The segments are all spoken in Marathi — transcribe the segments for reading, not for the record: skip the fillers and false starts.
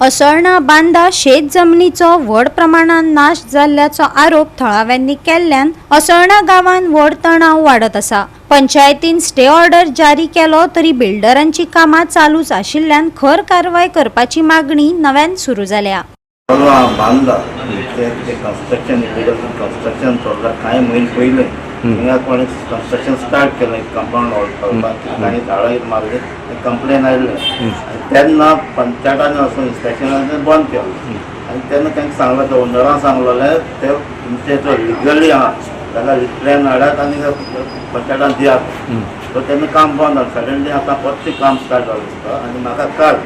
असळणा बांदा शेत जमनीचो व्हड प्रमाणात नाश जाल्ल्याचो आरोप थळाव्यांनी केल्ल्यान असळणा गावात व्हड तणाव वाडत आसा। पंचायतीन स्टे ऑर्डर जारी केलो तरी बिल्डरांची कामां चालूच आशिल्ल्यान खर कारवाय करपाची मागणी नव्यान सुरू जाल्या। बांदा कंस्ट्रक्शन इलिगल कंस्ट्रक्शन चल्लां कांय म्हयने पयलीं हिंगा कोणी कंस्ट्रक्शन स्टार्ट केलें कंपाउंड वॉल करपाक तांणी झाडां मारली कंप्लेन आयलें तेन्ना पंचायतान वचून इन्स्पेक्शनान बंद केलें आनी तेन्ना तांकां सांगलें ते ओनरान सांगलेलें ते तुमचे जो लिगली आहा ताका प्लॅन हाडात आनी पंचायतान दियात सो तेन्ना काम बंद जालें सडनली आतां परतें काम स्टार्ट जालें दिसता आनी म्हाका काल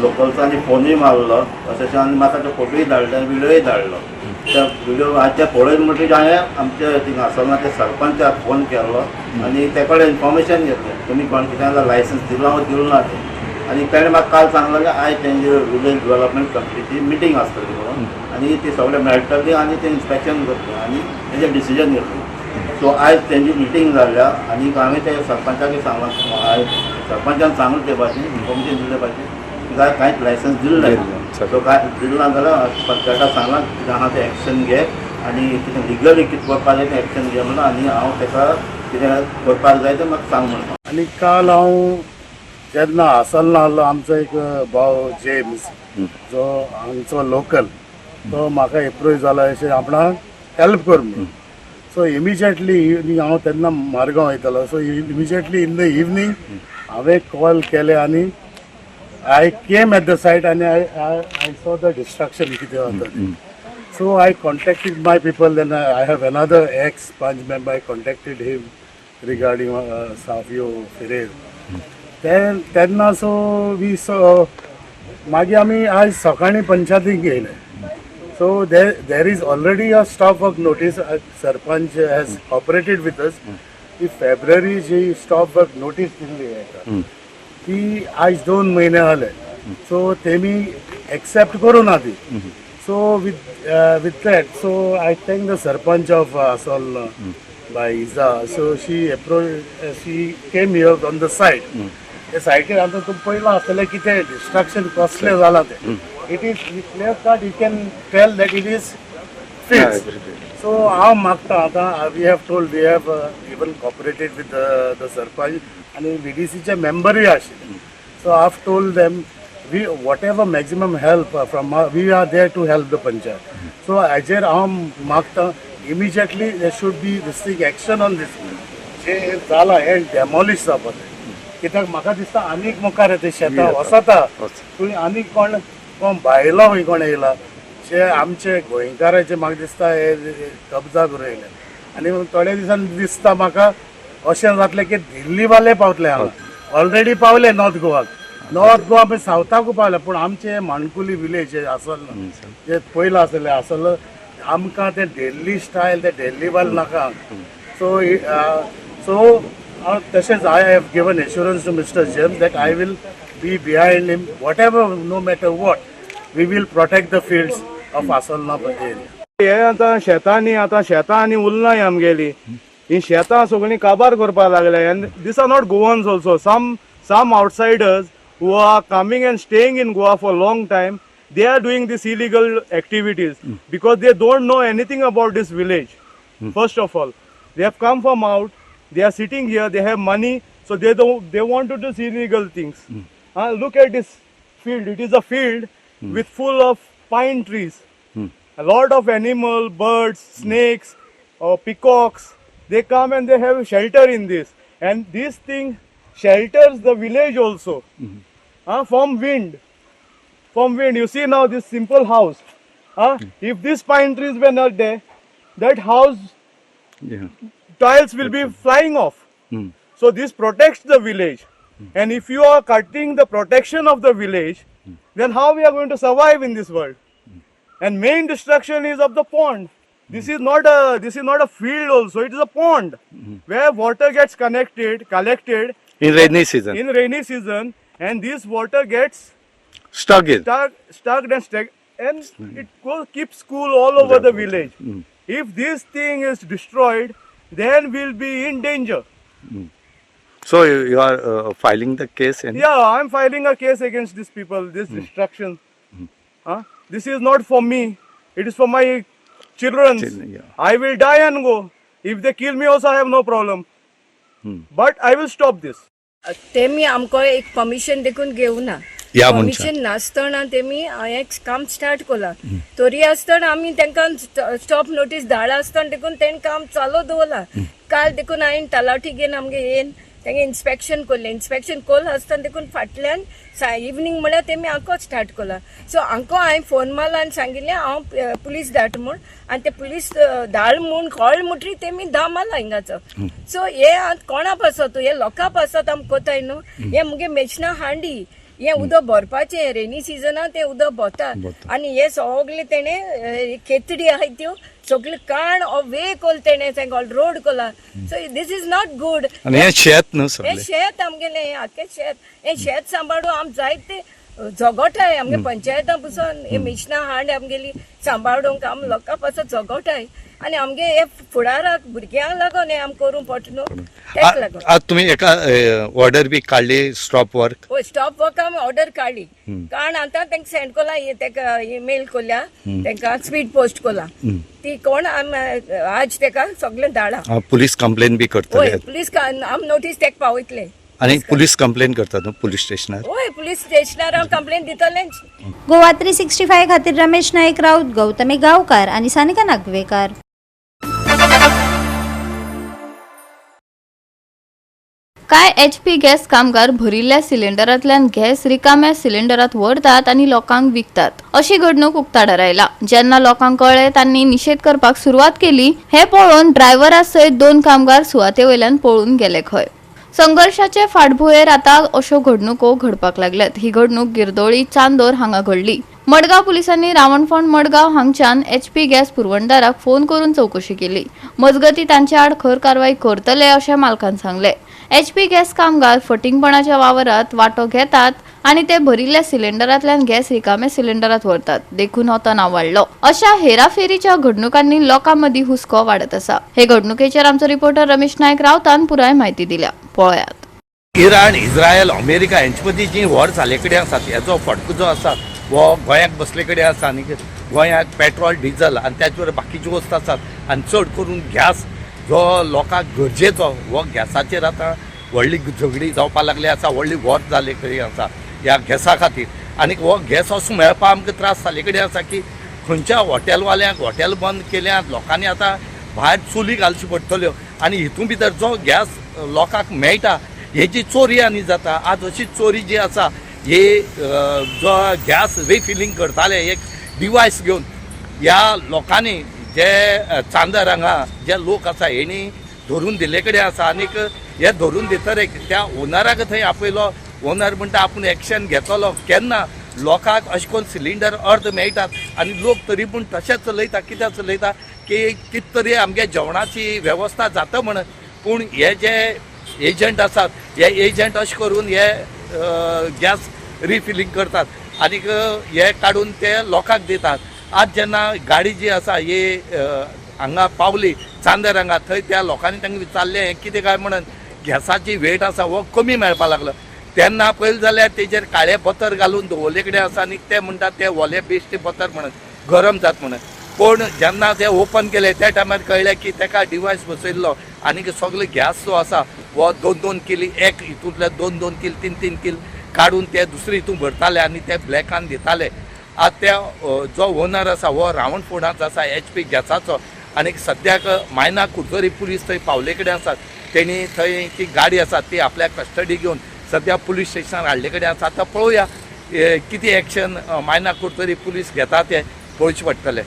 लोकल्सांनी फोनूय मारलो तशेंच आनी म्हाका तो फोटोय धाडलो आनी विडियोय धाडलो त्या विडियो आजच्या पळयन म्हणटकीर हांवें आमचे थिंगा आसतना ते सरपंचाक फोन केल्लो आनी ते कडेन इन्फॉर्मेशन घेतलें तुमी कोण कितें लायसन्स दिला वो दिलो ना तें आनी ताणें म्हाका काल सांगलें आयज तेंचे विलेज डेव्हलपमेंट कंपनीची मिटींग आसतली म्हणून आनी ती सगळें मेळटली आनी तें इन्स्पेक्शन करतलें आनी तेजें डिसिजन घेतलें सो आयज तेंची मिटींग जाल्या आनी हांवें ते सरपंचाक सांगलां आयज सरपंचान सांगलें ते भाशेन इन्फॉर्मेशन दिले भाशेन काय कांयच लायसन्स दिल्लें ना सो काय दिल्ना जाल्यार पंचायताक सांगलां कितें आहा तें एक्शन घे आनी कितें लिगली कितें करपाक जाय तें एक्शन घे म्हणून आनी हांव ताका कितें करपाक जाय तें म्हाका सांग म्हणून। आनी काल हांव जेन्ना आसलना आहलो आमचो एक भाव जेम्स जो हांगचो लोकल तो म्हाका एप्रोच जाला अशें आपणाक हेल्प कर म्हणून सो इमिजिएटली हांव तेन्ना मारगांव वयतालो so immediately in the evening हांवें कॉल केलें आनी I came at the site and I saw the destruction. So I contacted my people. Then I have another ex-Panch member. I contacted him regarding Savio Ferrer. Then also we saw. मागी आमी आज सकाळी पंचायतीक गेले. So there is already a stop work notice. Sarpanch has cooperated with us. In February G stop work notice Delhi आहे. ती आज 2 महिने जाले सो तेमी एक्सेप्ट करू ना ती so with that so I thank the Sarpanch of Asal by Iza so she came here on the site त्या सायटीर आतां तुम पयलां आसतलें कितें डिस्ट्रक्शन कसलें जालां तें it is clear cut you can tell that it is fixed so हांव मागता आतां we have told we have even cooperated with the sarpanch आणि VDCचे मेंबरूय आशिल्ले so I have told them we whatever maximum help from we are there to help the panchayat so हाजेर हांव मागता immediately there should be district action on this जे जालां हें डेमॉलिश जावपाक जाय कित्याक म्हाका दिसता आनीक मुखार ते शेतां वसता थंय आनीक कोण भायलो खंय कोण येयला जे आमचे गोंयकाराचे म्हाका दिसता हे कब्जा करून येयले आनी थोड्या दिसान दिसता म्हाका अशें जातलें की दिल्ली वाले पावतले हांगा ऑलरेडी पावले नॉर्थ गोवा सावथाकूय पावले पूण आमचे माणकुली विलेज जे आसल जे पयलो आसले आसल आमकां ते दिल्ली स्टायल ते दिल्ली वाल नाका सो तशेंच I have given assurance to mister James that I will be behind him whatever no matter what we will protect the fields of आसलना एरिया हे आतां शेतां आनी उरनाय आमगेली ही शेतां सगळीं काबार करपाक लागले and these are not Goans also some outsiders who are coming and staying in Goa for a long time they are doing these illegal activities because they don't know anything about this village first of all they have come from out they are sitting here they have money so they want to do illegal things look at this field it is a field with full of pine trees a lot of animal birds snakes or peacocks they come and they have shelter in this and this thing shelters the village also from wind you see now this simple house if these pine trees were not there that house tiles will be flying off so this protects the village and if you are cutting the protection of the village then how we are going to survive in this world and main destruction is of the pond. This is not a field also, it is a pond where water gets collected in rainy season and this water gets stuck and it keeps cool all over the village. If this thing is destroyed then we'll be in danger. So you are filing the case? Yeah, I'm filing a case against these people, this destruction. This is not for me. It is for my children. Yeah. I will die and go. If they kill me also, I have no problem. But I will stop this. तेमी आमकां एक परमिशन देखून घेवना ह्या परमिशन नासतना तेमी एक काम स्टार्ट केला तरी आसतना आमी तांकां स्टॉप नोटीस धाडला आसतना देखून तेणें काम चालू दवरला काल देखून हांवें तलावटी घेवन आमगे येवन तेंगे इन्स्पेक्शन कोल्लें इन्स्पेक्शन कोल आसतना देखून फाटल्यान इवनिंग म्हळ्यार तेमी आंको स्टार्ट केला सो आंको हांवें फोन मारला आनी सांगिल्लें हांव पुलीस धाड म्हूण आनी ते पुलीस धाड म्हूण कळ्ळ म्हणटरी तेमी धामाला हिंगाचो सो हे कोणा पासत हे लोकां पासत आमकां कोताय न्हू हे मुगे मेचना हांडी हे उदक भरपाचें रेनी सिजनान ते उदक भरता आनी हे सगळे तेणे केतडी आहाय त्यो सगळे काण वे कोल तेणे रोड कोला so this is not good आणि हे शेत न्हू हे सगळे शेत आमगेलें हे आख्खें शेत हे शेत सांबाळून आम जायते जगोटाय आमगे पंचायता पसून हे मिशना हांड आमगेली सांबाळूंक आम लोकां पासून जगोटाय आनी आमगे हे फुडाराक भुरग्यांक लागून हे आम करूं पडटा न्हू तेका लागून आज तुम्ही एका ऑर्डर बी काढली स्टॉप वर्क होय स्टॉप वर्क आमी ऑर्डर काडली कारण आतां तांकां सेंड कोला तेका ईमेल कोल्या तांकां स्पीड पोस्ट कोला ती कोण आज तेका सगळें धाडा पुलीस कंप्लेन बी होय करतले पुलीस आम नोटीस तेका पावयतले आणि पुलीस कंप्लेन करतात न्हू पुलीस स्टेशनार होय पुलीस स्टेशनार हांव कंप्लेन दितलेंच गोवा 365 खातीर रमेश नाईक राऊत, गौतमी गावकार आणि सानिका नागवेकर. काय HP गॅस कामगार भरिल्ल्या सिलिंडरांतल्यान गॅस रिकाम्या सिलिंडरात व्हरतात आणि लोकांक विकतात अशी घडणूक उक्ताडार आयला. जेन्ना लोकांक कळ्ळें तांणी निषेध करपाक सुरवात केली हे पळोवन ड्रायव्हरा सयत 2 कामगार सुवाते वयल्यान पळून गेले खंय. संघर्षाचे फाटभुंयेर आतां अश्यो घडणुको घडपाक लागल्यात. ही घडणूक गिरदोळी चांदोर हांगा घडली. मडगांव पुलिसांनी रावणफोंड मडगांव हांगच्यान HP गॅस पुरवणदाराक फोन करून चौकशी केली. मजगतीं तांचे आड खर कारवाई करतले अशें मालकान सांगले. HP गॅस कामगार फटिंगपणाच्या वावरात वांटो घेतात आणि ते भरिल्ल्या सिलिंडरांतल्यान गॅस रिकाम्या सिलिंडरात व्हरतात देखून हो तणाव वाडलो. अशा हेराफेरीच्या घडणुकांनी लोकां मदीं हुस्को वाडत आसा. हे घडणुकेचेर आमचो रिपोर्टर रमेश नायक रावतान पुराय म्हायती दिल्या. पळयात. इराण, इस्रायल, अमेरिका यांचे मदीं जी व्हड चाले कडेन आसा हेचो फटको जो आसा वो गोंयाक बसले कडेन आसा आनी गोंयाक पेट्रोल डिझल आनी त्याच बरोबर बाकीच्यो वस्तू आसात आनी चड करून गॅस जो लोकांक गरजेचो हो गॅसाचेर आतां व्हडली झगडी जावपाक लागली आसा. व्हडली वॉर जाले कडेन आसा ह्या गॅसा खातीर आनी हो गॅस असो मेळपाक आमकां त्रास जाले कडेन आसा की खंयच्या हॉटेलवाल्यांक हॉटेल बंद केल्यात. लोकांनी आतां भायर चुली घालच्यो पडटल्यो आनी हितून भितर जो गॅस लोकांक मेळटा हेची चोरी आनी जाता. आज अशी चोरी जी आसा हे जो गॅस रिफिलिंग करताले एक डिवायस घेवन ह्या लोकांनी जे चांदर हांगा जे लोक आसा हेणी धरून दिले कडेन आसा आनीक हे धरून दितरे त्या ओनराक थंय आपयलो. ओनर म्हणटा आपूण एक्शन घेतलो. केन्ना लोकांक अशें करून सिलिंडर अर्द मेळटात आनी लोक तरी पूण तशेंच चलयता. कित्याक चलयता की कित तरी आमगे जेवणाची वेवस्था जाता म्हणून. पूण हे जे एजंट आसात हे एजंट अशें करून हे गॅस रिफिलिंग करतात आनीक हे काडून ते लोकांक दितात. आज जेन्ना गाडी जी आसा ही हांगा पावली चांदर हांगा थंय त्या लोकांनी तांकां विचारलें हें कितें काय म्हणून गॅसाची वेट आसा हो कमी मेळपाक लागलो. तेन्ना पयलीं जाल्यार तेजेर काळें बतर घालून दवरले कडेन आसा आनी ते म्हणटात ते ओले बेश्टे बतर म्हणून गरम जाता म्हणून. पूण जेन्ना ते ओपन केले त्या टायमार कळ्ळें की ताका डिवायस बसयल्लो आनीक सगळो गॅस जो आसा हो 2-2 किल एक हितूंतले 2-2 किल 3-3 किल काडून ते दुसरे हितून भरताले आनी ते ब्लॅकान दिताले. आज त्या जो ओनर आसा हो रावणफोंडाचो आसा HP गॅसाचो आनीक सद्याक मायना कुर्तोरी पुलीस थंय पावले कडेन आसात. तेणी थंय जी गाडी आसा ती आपल्या कस्टडी घेवन सद्या पुलीस स्टेशनार हाडले कडेन आसा. आतां पळोवया कितें एक्शन मायना कुर्तोरी पुलीस घेता ते पळोवचें पडटलें.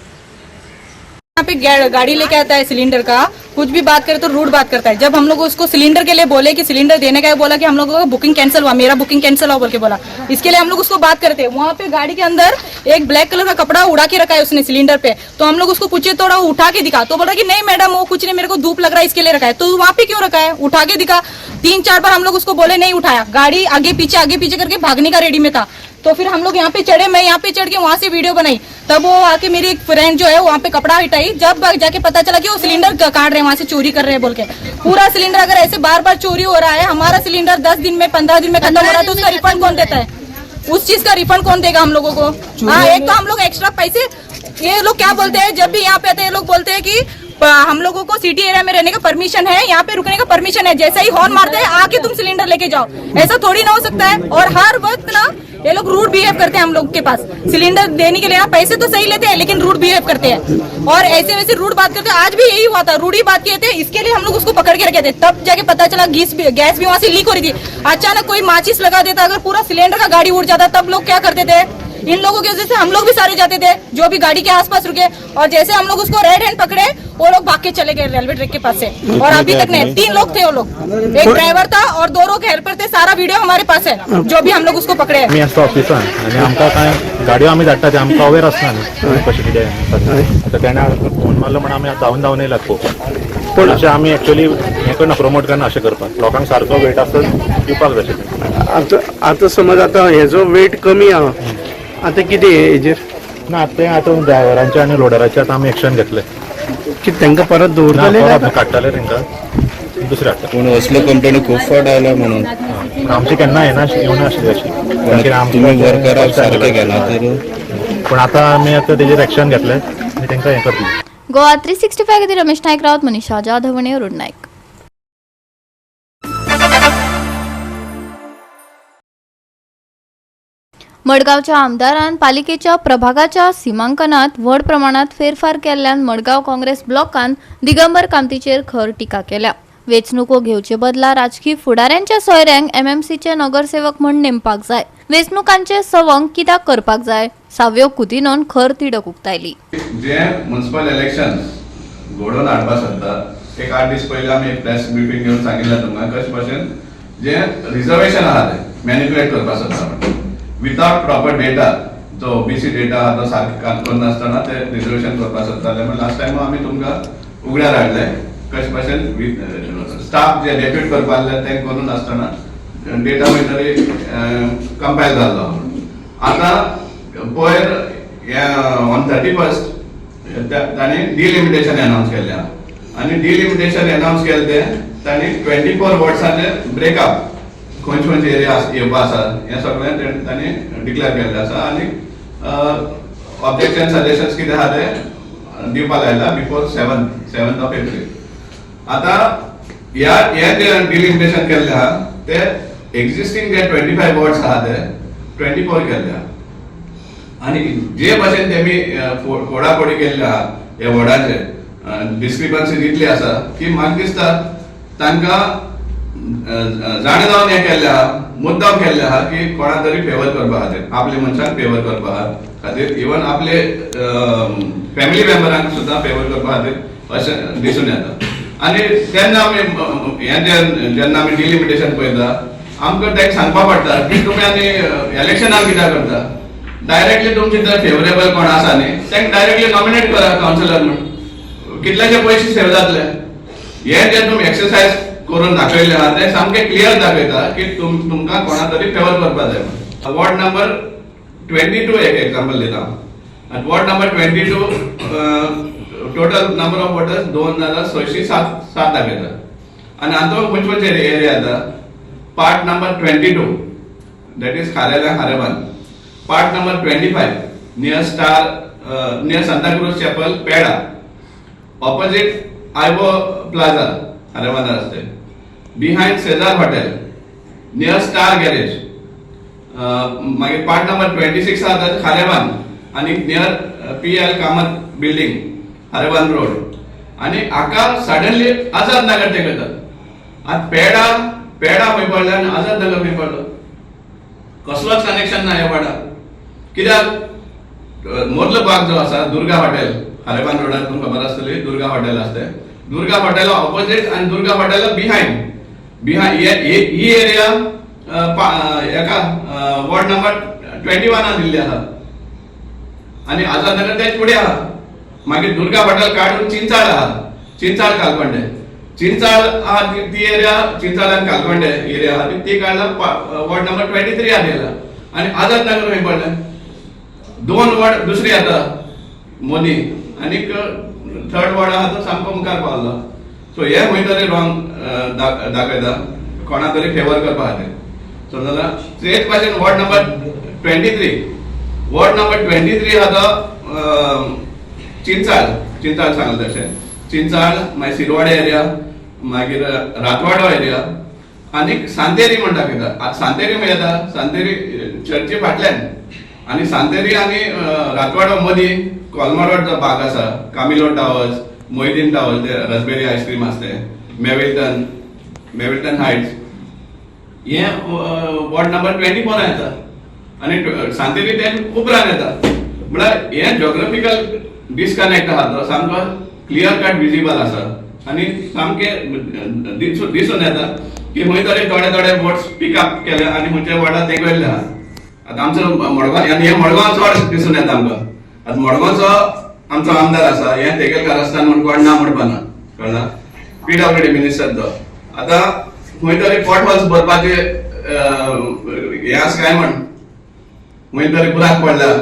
यहाँ पे गाड़ी लेके आता है सिलेंडर का, कुछ भी बात करे तो रूड बात करता है. जब हम लोग उसको सिलेंडर के लिए बोले कि सिलेंडर देने का है, बोला कि हम लोगों का बुकिंग कैंसिल हुआ, मेरा बुकिंग कैंसिल हुआ बोल के बोला. इसके लिए हम लोग उसको बात करते हैं. वहाँ पे गाड़ी के अंदर एक ब्लैक कलर का कपड़ा उड़ा के रखा है उसने सिलेंडर पे. तो हम लोग उसको पूछे थोड़ा उठा के दिखा तो बोला कि नहीं मैडम वो कुछ नहीं, मेरे को धूप लग रहा है इसके लिए रखा है. तो वहाँ पे क्यों रखा है? उठा के दिखा. 3-4 बार हम लोग उसको बोले नहीं उठाया. गाड़ी आगे पीछे करके भागने का रेडी में था. तो फिर हम लोग यहाँ पे चढ़े, मैं यहाँ पे चढ़ के वहाँ से वीडियो बनाई. तब वो आके मेरी एक फ्रेंड जो है वहाँ पे कपड़ा हटाई. जब जाके पता चला कि वो सिलेंडर काट रहे हैं, वहाँ से चोरी कर रहे हैं बोल के. पूरा सिलेंडर अगर ऐसे बार बार चोरी हो रहा है, हमारा सिलेंडर 10 दिन में 15 दिन में खत्म हो रहा है तो उसका रिफंड कौन देता है? उस चीज का रिफंड कौन देगा हम लोगों को? हाँ, एक तो हम लोग एक्स्ट्रा पैसे, ये लोग क्या बोलते हैं जब भी यहाँ पे आते हैं, ये लोग बोलते हैं कि हम लोगों को सिटी एरिया में रहने का परमिशन है, यहाँ पे रुकने का परमिशन है, जैसे ही हॉर्न मारते हैं आके तुम सिलेंडर लेके जाओ। ऐसा थोड़ी ना हो सकता है। और हर वक्त ना ये लोग रूड बिहेव करते हैं हम लोग के पास। सिलेंडर देने के लिए ना पैसे तो सही लेते हैं, लेकिन रूड बिहेव करते हैं और ऐसे वैसे रूड बात करते हैं। आज भी यही हुआ था, रूडी बात किए थे, इसके लिए हम लोग उसको पकड़ के रखे थे। तब जाके पता चला गैस भी वहाँ से लीक हो रही थी। अचानक कोई माचिस लगा देता, अगर पूरा सिलेंडर का गाड़ी उड़ जाता, तब लोग क्या करते थे? इन लोगों की वजह से हम लोग भी सारे जाते थे जो भी गाड़ी के आसपास रुके, और जैसे हम लोग उसको रेड हैंड पकड़े, वो लोग भाग के चले गए रेलवे ट्रैक के पास से। और अभी तक नहीं, 3 लोग थे वो लोग, एक ड्रायव्हर था और 2 लोग हेल्पर थे। सारा वीडियो हमारे पास है, जो भी हम लोग उसको पकड़े। आम्ही असतो ऑफिसान आणि आमकां काय गाडयो आमी धाडटा ते आमकां अवेर आसना न्ही कशें कितें। आतां तेणें फोन मारलो म्हणून आमी धांवन येयलात पळोवपाक, पूण अशें आमी एक्चुअली हें करना, प्रमोट करना अशें करपाक। लोकांक सारको वेट आसता दिवपाक जाय अशें। आतां समज आतां हेजो वेट कमी आहा, आतां कितें हेजेर ना तें आतां ड्रायव्हरांचे आनी लोडरांचे आतां आमी एक्शन घेतले, की तांकां परत दवरतले परत काडटले तांकां दुसरे हाडटा। पूण असल्यो कंप्लेनी खूब फावट आयल्या म्हणून आमची केन्ना येवना आशिल्ली अशी, तुमी वर्कराक सारके घेना तर। पूण आतां आमी आतां तेजेर एक्शन घेतलें आनी तांकां हें करतले। गोवा 365 खातीर रमेश नायक रावत, मनीषा जाधव आनी अरुण नायक। मडगावच्या आमदारान पालिकेच्या प्रभागाच्या सीमांकनात व्हड प्रमाणात फेरफार केल्ल्यान मडगाव काँग्रेस ब्लॉकान दिगंबर कामतीचेर खर टिका केल्या। वेंचणुको घेवचे बदला राजकीय फुडाऱ्यांच्या सोयऱ्यांक एमएमसीचे नगरसेवक म्हूण नेमपाक जाय। वेंचणुकांचे सवंग कित्याक करपाक जाय? साव्यो कुतीनोन खर तिडक उक्तायली। जे म्युनिसिपल इलेक्शन घडोवन हाडपाक सोदता, एक 8 दीस पयलीं आमी एक प्रेस ब्रिफींग घेवन सांगिल्लें तुमकां कशे भशेन जे रिजर्वेशन आहा ते मॅनिप्युलेट करपाक सोदता विथआउट प्रॉपर डेटा, जो ओबीसी डेटा आहा तो सारको काम करनासतना ते रिजर्वेशन करपाक सोदताले। म्हणजे लास्ट टायम आमी तुमकां उगड्यार हाडले कशे भशेन स्टाफ जे डेप्यूट करपाले ते करून नासतना डेटा मेटरी कंपायल जाल्लो। आतां पयर ऑन 31st तांणी डिलिमिटेशन अनाउन्स केल्लें आनी डिलिमिटेशन अनाउन्स केलें ते तांणी 24 वॉर्ड्साचे ब्रेकअप खंयचे एरिया येवपा आसा हें सगळें तांणी डिक्लेअर केल्लें आसा आनी ऑब्जेक्शन सजेशन्स कितें आहा ते दिवपाक लायला बिफोर 7th ऑफ एप्रील। आतां हें जे डिलिमिटेशन केल्लें आहा ते एक्झिस्टींग जे 25 वॉर्ड्स आहा ते 24 केल्ले आहा आनी जे भशेन तेमी फोडाफोडी केल्ले आहा ह्या वॉर्डाचे डिस्क्रिपन्सी इतली आसा की म्हाका दिसता तांकां जाणे जावन हें केल्लें आहा, मुद्दाम केल्लें आहा की कोणा तरी फेवर करपा खातीर, आपल्या मनशाक फेवर करपा खातीर, इवन आपले फॅमिली मेंबरांक सुद्दां फेवर करपा खातीर अशें दिसून येता। आनी तेन्ना आमी हें जेन्ना आमी डिलिमिटेशन पळयता आमकां तेका सांगपा पडटा की तुमी आनी इलेक्शनाक कित्याक करता, डायरेक्टली तुमचे जर फेवरेबल कोण आसा न्ही तेंका डायरेक्टली नॉमिनेट करा कावन्सिलर म्हणून, कितलेशे पयशे सेव जातले। हें जे तुमी एक्सरसायज करून दाखयलें आहा तें सामकें क्लियर दाखयता की तुमकां कोणा तरी फेवर करपा जाय। वॉर्ड नंबर 22 एक एग्जांपल दिता, ward number 22 total number of voters 2607 दाखयता आनी हातूंत खंयचे एरिया येता, पार्ट नंबर 22 दॅट इज खारेला हारेबान, part number 25 near Santacruz chapel पेडा, ऑपोजिट आयवो प्लाझा हारेबान रस्ते, बिहाइंड सेजार हॉटेल, नियर स्टार गॅरेज, मागीर पार्ट नंबर 26 आहा खारेबान आनी नियर PL कामत बिल्डिंग हारेबान रोड, आनी हाका सडनली आझाद नगर ते करतात। आतां पेडा खंय पडलें आनी आझाद नगर खंय पडलो, कसलोच कनेक्शन ना ह्या वार्डाक। कित्याक मदलो भाग जो आसा दुर्गा हॉटेल हारेबान रोडार तुमकां खबर आसतली, दुर्गा हॉटेल आसता, दुर्गा हॉटेला ऑपोजिट आनी दुर्गा हॉटेला बिहाइंड ही एरिया एका वॉर्ड नंबर 21 दिल्ली आहा आनी आझाद नगर तेच फुडें आहा। मागीर दुर्गा हॉटेल काडून चिंचाळ आहा, चिंचाळ कालकोंडे, चिंचाळ आहा ती एरिया, चिंचाळ आनी कालकोंडे एरिया आहा ती काडला वॉर्ड नंबर 23 दिला आनी आझाद नगर खंय पडलें, 2 वॉर्ड दुसरी आतां मोदी आनी थर्ड वॉर्ड आहा तो सामको मुखार पावलो। सो हे खंय तरी रॉंग दाखयता कोणा तरी फेवर करपा खातीर। सो जाल्यार तेच भाशेन वॉर्ड नंबर 23 वॉर्ड नंबर 23 हा तो चिंचाळ सांगला तशें चिंचाळ मागीर शिरवाडे एरिया मागीर रातवाडो एरिया आनी सांतेरी म्हणटा कितें सांतेरी येता सांतेरी चर्ची फाटल्यान आनी सांतेरी आनी रातवाडो मदीं कोलमारोड जो भाग आसा कामिलो टावर्स मोहिदीन टावर्स ते रसबेरी आयस्क्रीम आसते मेविल्टन हायट्स हे वॉर्ड नंबर 24 येता आनी सांतेरी ते उपरांत येता म्हळ्यार हे जॉग्राफिकल डिस्कनेक्ट आहा तो सामको क्लियर कट विजिबल आसा आनी सामके दिसून येता की खंय तरी थोडे वोट्स पिकअप केले आनी खंयच्या वॉर्डात तेगवेल्ले आहा आतां आमचो मडगांव आनी हे मडगांव चड दिसून येता आमकां आतां मडगांवचो आमचो आमदार आसा हे तेगेलकार आसता म्हण कोण ना म्हणपाना कळ्ळा PWD मिनिस्टर तो आतां खंय तरी पोट हॉल्स भरपाचे हे आसा काय म्हण खंय तरी पुराक पडला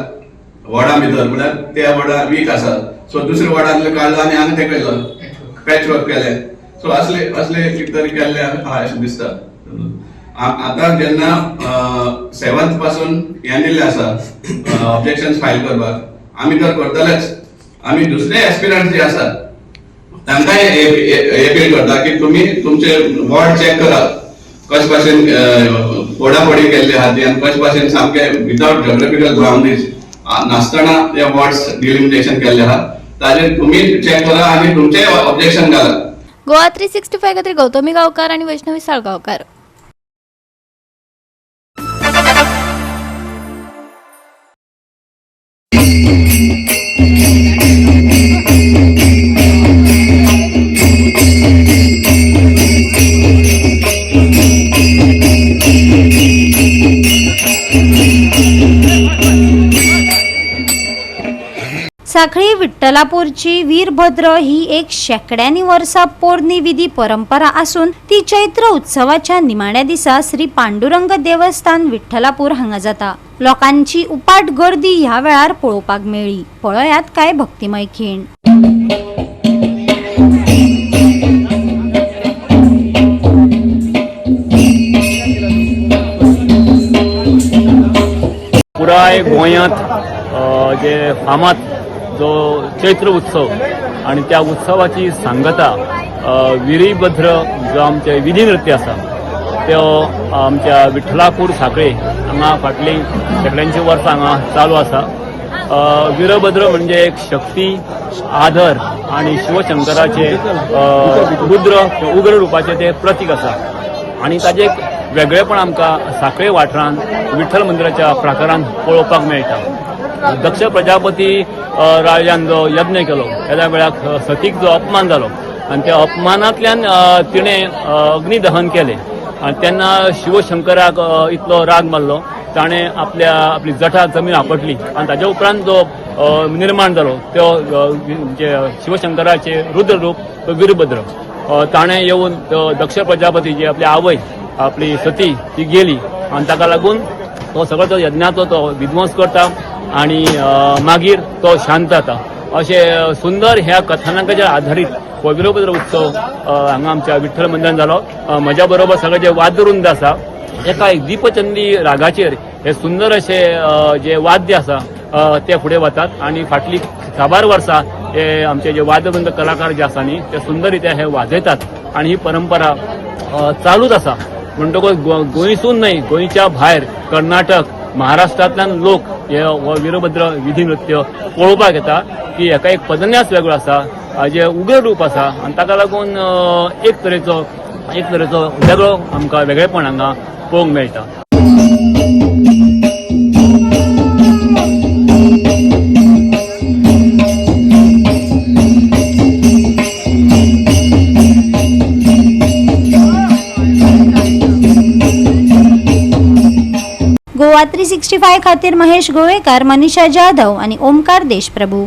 वॉर्डा भितर म्हळ्यार त्या वॉर्डा वीक आसा सो दुसऱ्या वॉर्डांतले काडलो आनी हांगा तेकयलो पॅच वर्क केले सो असले कितें तरी केल्ले आहा अशें दिसता आतां जेन्ना 7th पासून हे दिल्ले आसा ऑब्जेक्शन फायल करपाक आमी तर करतलेच आमी दुसरे एस्पिरंट जे आसात तांकांय अपील करता की तुमी तुमचे वॉर्ड चॅक करात कशे भाशेन फोडाफोडी केल्ली आहा ती आनी कशे भाशेन सामके विदाउट जॉग्राफिकल बाउंड्रीज नासतना ते वॉर्ड्स डिलिमिटेशन केल्ले आहा ताजेर तुमी चॅक करा आनी तुमचे ऑब्जेक्शन घाला. गोवा 365 खातीर गौतमी गांवकार आणि वैष्णवी साळगांवकार. साखळी विठ्ठलापूरची वीरभद्र ही एक शेकड्यांनी वर्सां पोरणी विधी परंपरा असून ती चैत्र उत्सवाच्या निमाण्या दिसा श्री पांडुरंग देवस्थान विठ्ठलापूर हांगा जाता. लोकांची उपाट गर्दी ह्या वेळार पळोवपाक मेळ्ळी. पळयात काय भक्तिमय खीण. पुराय गोंयांत जे फामाद जो चैत्र उत्सव आणि त्या उत्सवाची सांगता वीरभद्र जो आमचे विधी नृत्य आसा तो आमच्या विठ्ठलापूर साखळे हांगा फाटली शेकड्यांची वर्सां हांगा चालू आसा. वीरभद्र म्हणजे एक शक्ती आदर आणि शिवशंकराचे रुद्र उग्र रूपाचे ते प्रतीक आसा आणि ताजे एक वेगळेपण आमकां साखळे वाठारांत विठ्ठल मंदिराच्या प्राकारांत पळोवपाक मेळटा. दक्ष प्रजापती राजान जो यज्ञ केलो त्या वेळार सतीक जो अपमान जालो आणि त्या अपमानांतल्यान तिणें अग्निदहन केलें आणि तेन्ना शिवशंकराक इतलो राग मारलो ताणें आपली जठा जमीन आपटली आणि ताच्या उपरांत जो निर्माण जालो तो शिवशंकराचे रुद्र रूप तो वीरभद्र ताणें येवन दक्ष प्रजापती जी आपली आवय आपली सती ती गेली आणि ताका लागून तो सगळो तो यज्ञाचो तो विध्वंस करता आणि मागीर तो शांत जाता. अशें सुंदर ह्या कथानकाचेर आधारीत हो वीरभद्र उत्सव हांगा आमच्या विठ्ठल मंदिरांत जालो. म्हज्या बरोबर सगळे जे वाद्यवृंद आसा एका एक दीपचंदी रागाचेर हे सुंदर अशे जे वाद्य आसा ते फुडें वतात आणि फाटली साबार वर्सां हे आमचे जे वाद्यवृंद कलाकार जे आसा न्ही ते सुंदर रित्या हे वाजयतात आणि ही परंपरा चालूच आसा. म्हणटकूच गोंयसून न्हय गोंयच्या भायर कर्नाटक महाराष्ट्रांतल्यान लोक हे वीरभद्र विधी नृत्य पळोवपाक येता की हेका एक पदन्यास वेगळो आसा जे उग्र रूप आसा आणि ताका लागून एक तरेचो वेगळो आमकां वेगळेपण हांगा पळोवंक मेळटा. गोवा 365 खातीर महेश गोवेकार, मनीषा जाधव आणि ओमकार देशप्रभू.